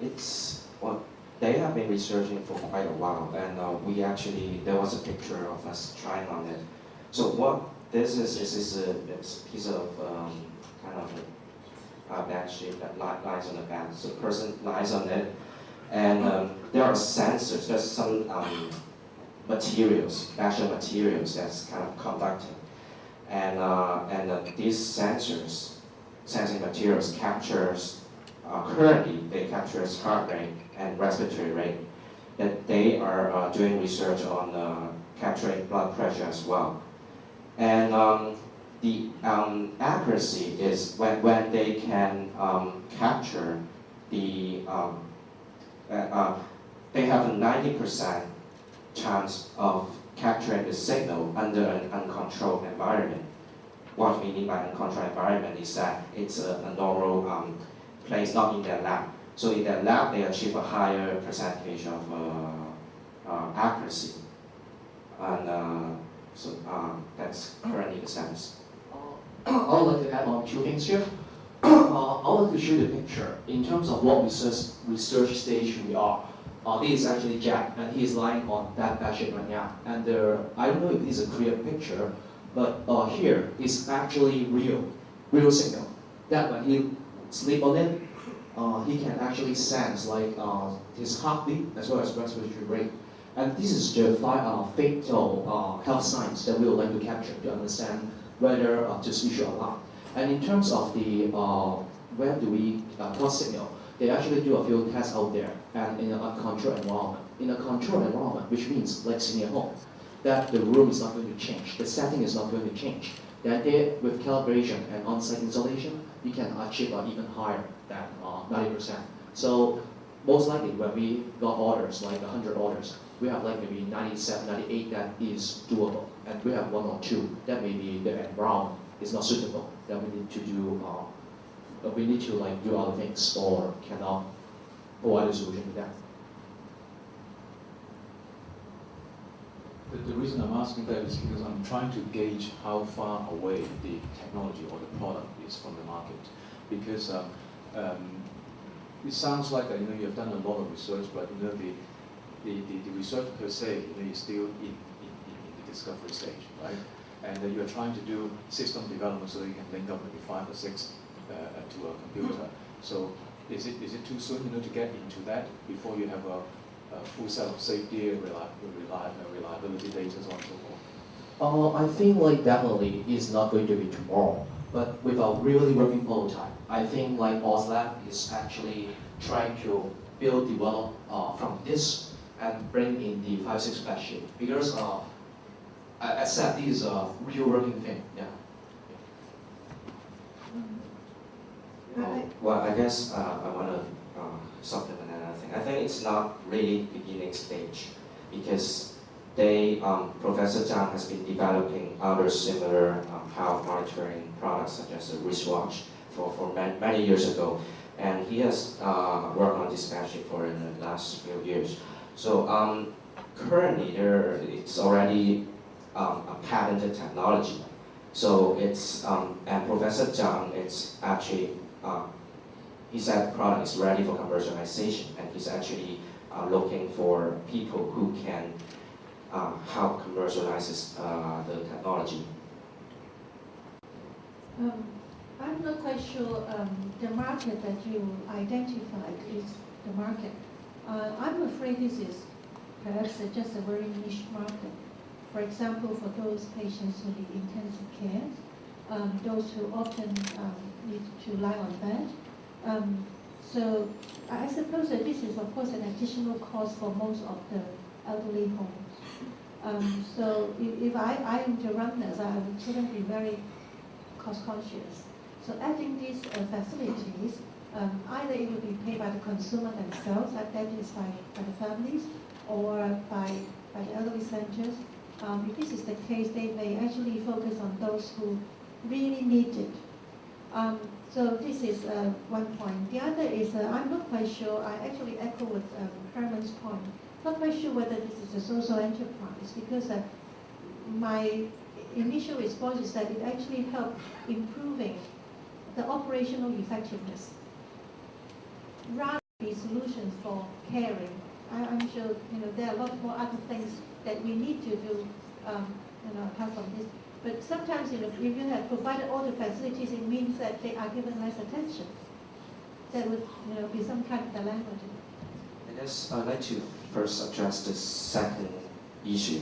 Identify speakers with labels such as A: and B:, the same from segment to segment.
A: It's, well, they have been researching for quite a while, and there was a picture of us trying on it. So what this is a piece of kind of a bed sheet that lies on the bed. So the person lies on it, and there are sensors. There's some materials, special materials that's kind of conducting, and these sensing materials captures. Currently, they capture heart rate and respiratory rate. That they are doing research on capturing blood pressure as well. And the accuracy is when they can capture the, they have a 90% chance of capturing the signal under an uncontrolled environment. What we mean by uncontrolled environment is that it's a normal place, not in their lab. So in their lab, they achieve a higher percentage of accuracy. And so that's currently the status.
B: I would like to add on two things here. I would like to show the picture in terms of what research stage we are. This is actually Jack, and he is lying on that bedsheet right now. And I don't know if this is a clear picture, but here is actually real signal. That when he sleep on it, he can actually sense like his heartbeat as well as respiratory rate. And this is the fatal health signs that we would like to capture to understand whether to switch or not. And in terms of the where do we cause signal, they actually do a few tests out there and in a controlled environment. In a controlled environment, which means like sitting at home, that the room is not going to change, the setting is not going to change. The idea with calibration and on-site installation, you can achieve even higher than 90%. So most likely when we got orders, like 100 orders, we have like maybe 97, 98 that is doable. And we have one or two that maybe the environment is not suitable, that we need to do, like do other things or cannot provide a solution to that.
C: The reason I'm asking that is because I'm trying to gauge how far away the technology or the product is from the market. Because it sounds like you have done a lot of research, but the research per se is still in the discovery stage, right? And you are trying to do system development so that you can link up maybe 5 or 6 to a computer. So is it too soon to get into that before you have a full set of safety, reliability data, so on and so forth?
B: I think like definitely it's not going to be tomorrow, but with a really working prototype, I think like OSLab is actually trying to develop from this and bring in the 5-6 batch because I said this is a real working thing. Yeah.
A: Well, I guess I want to supplement another thing. I think it's not really beginning stage because Professor Zhang has been developing other similar health monitoring products such as a wristwatch for many years ago. And he has worked on this battery for the last few years. So currently it's already a patented technology. So it's, and Professor Zhang, it's actually, he said the product is ready for commercialization, and he's actually looking for people who can help commercialize the technology.
D: I'm not quite sure the market that you identified is the market. I'm afraid this is perhaps just a very niche market. For example, for those patients who need intensive care, those who often need to lie on bed. So I suppose that this is, of course, an additional cost for most of the elderly homes. So if I am the runners, I would certainly be very cost conscious. So adding these facilities, either it will be paid by the consumer themselves, that is by the families, or by the elderly centers. If this is the case, they may actually focus on those who really need it. So this is one point. The other is, I'm not quite sure, I actually echo with Herman's point, not quite sure whether this is a social enterprise, because my initial response is that it actually helped improving the operational effectiveness. Rather than the solution caring. I'm sure there are a lot more other things that we need to do apart from this. But sometimes if you have provided all the facilities, it means that they are given less attention. That would be some kind of dilemma.
A: I guess I'd like to first address the second issue,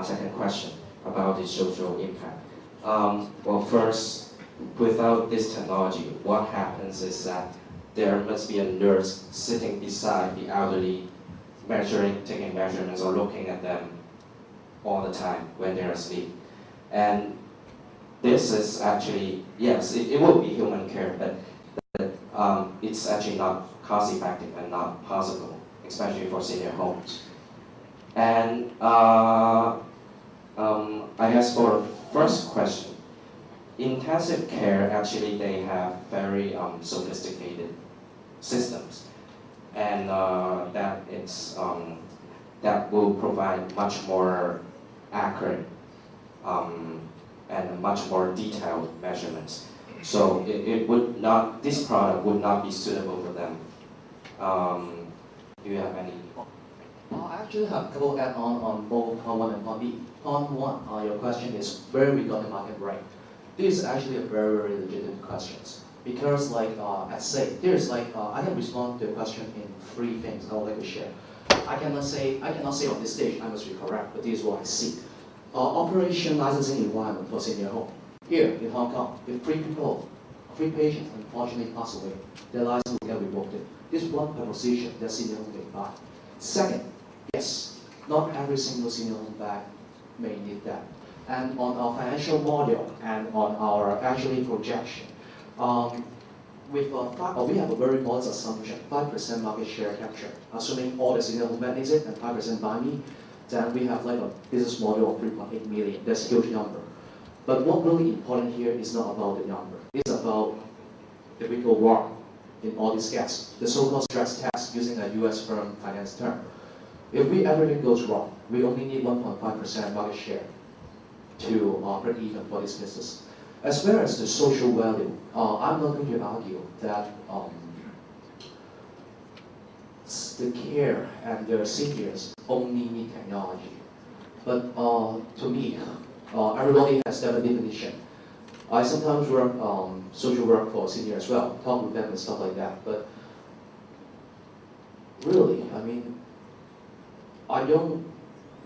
A: second question about the social impact. Well, first, without this technology, what happens is that there must be a nurse sitting beside the elderly, taking measurements or looking at them all the time when they're asleep. And this is actually, yes, it will be human care, but it's actually not cost-effective and not possible, especially for senior homes. And I guess for the first question, intensive care, actually they have very sophisticated systems, and that will provide much more accurate and much more detailed measurements. So this product would not be suitable for them. Do you have any?
B: I actually have a couple add-on on both Part 1 and Part B. Part 1, your question is where we got the market right. This is actually a very, very legitimate question. Because at SEC, I can respond to the question in 3 things I would like to share. I cannot say on this stage I must be correct, but this is what I see. Operation licensing environment for senior home. Here in Hong Kong, if 3 patients unfortunately pass away, their license will get revoked. This is one proposition that senior home can buy. Second, yes, not every single senior home bag may need that. And on our financial model and on our actually projection, we have a very modest assumption, 5% market share capture, assuming all the senior home bag needs it and 5% by me, then we have a business model of 3.8 million. That's a huge number. But what really important here is not about the number. It's about the we go wrong in all these gaps. The so-called stress test using a US firm finance term. If everything goes wrong, we only need 1.5% market share to break even for this business. As well as the social value, I'm not going to argue that the care and the seniors only need technology. But to me, everybody has their definition. I sometimes work social work for seniors as well, talk with them and stuff like that. But really, I mean,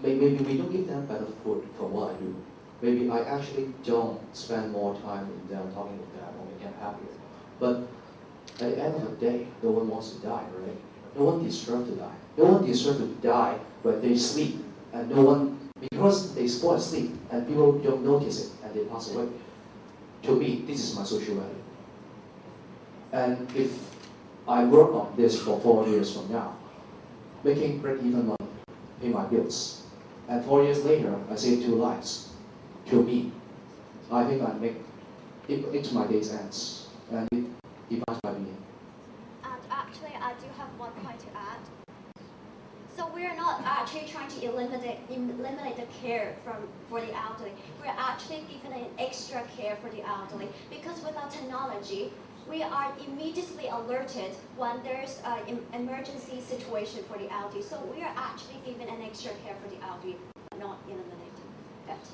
B: maybe we don't give them better food for what I do. Maybe I actually don't spend more time with them, talking with them, or make them happier. But at the end of the day, no one wants to die, right? No one deserves to die. No one deserves to die when they sleep, and no one, because they fall asleep, and people don't notice it, and they pass away. To me, this is my social value. And if I work on this for 4 years from now, making break-even money, pay my bills, and 4 years later, I save 2 lives. To me, I think it's my day's ends, and it defines my being.
E: And actually, I do have one point to add. So we are not actually trying to eliminate the care for the elderly. We're actually giving an extra care for the elderly, because with our technology, we are immediately alerted when there's an emergency situation for the elderly. So we are actually giving an extra care for the elderly, not eliminating that.